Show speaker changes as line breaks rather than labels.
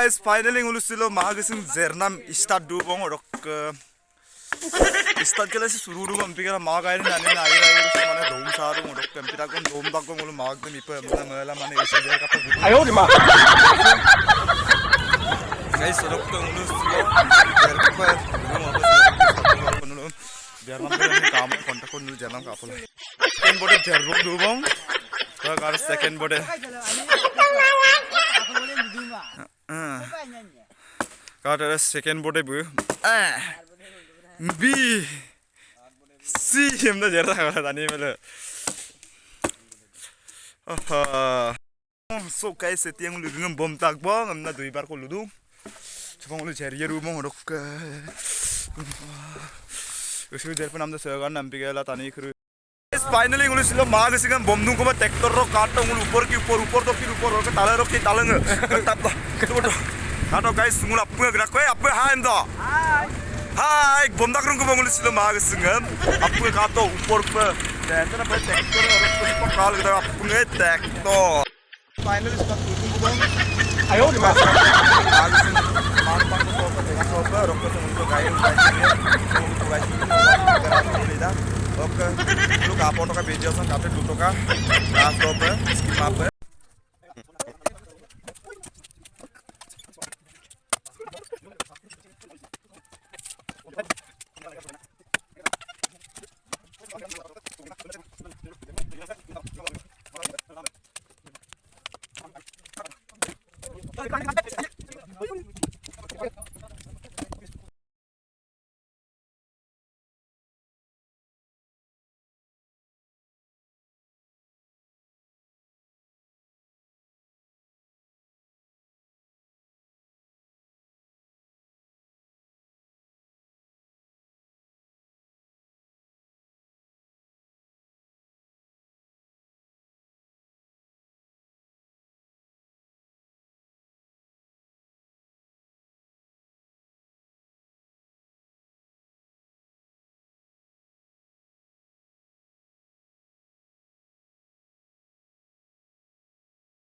guys, finally ngulu silo magasing zernam start du bong rok start kala se suru du bam pikara mag ayin nani na ayin ayin se mane dom saru rok tempita kon dom dak kon ngulu mag dem ipa mala mane ise jar ka pa
ayo di ma
guys rok ko ngulu silo jar ka pa ngulu zernam pe kam kontak kon ngulu zernam ka pula second bode jar rok du bong kar second bode Kata second board bu, B, C yang dah jadi tak tadi malah. So guys, setiap orang ludu bom tak bang, amna dua bar ko ludu. Cuma orang cari rumah orang ke. Usul jadi pun amda seorang nampi gala tani kru. Finally orang silo mag singan bom dung ko ma tractor ro kato orang upor to kiri upor ro ke talar ro ke talang. Tap dah, tu. Halo guys, ngula apa gerak kau? Apa hai anda? Hai, bom dak rungku bangul silo mag singam. Apa kato upor pe? Jadi na pada tractor orang pun pakal kita apa ngai tractor. Finally sudah turun bang.
ayo di ma
Mag sing pang ko pe tengah ko pe rok ko untuk gaya untuk gaya gerak ni dah. Oke, lu kapon to ka bejo san kapte duto ka. Gas to pe, skip apa?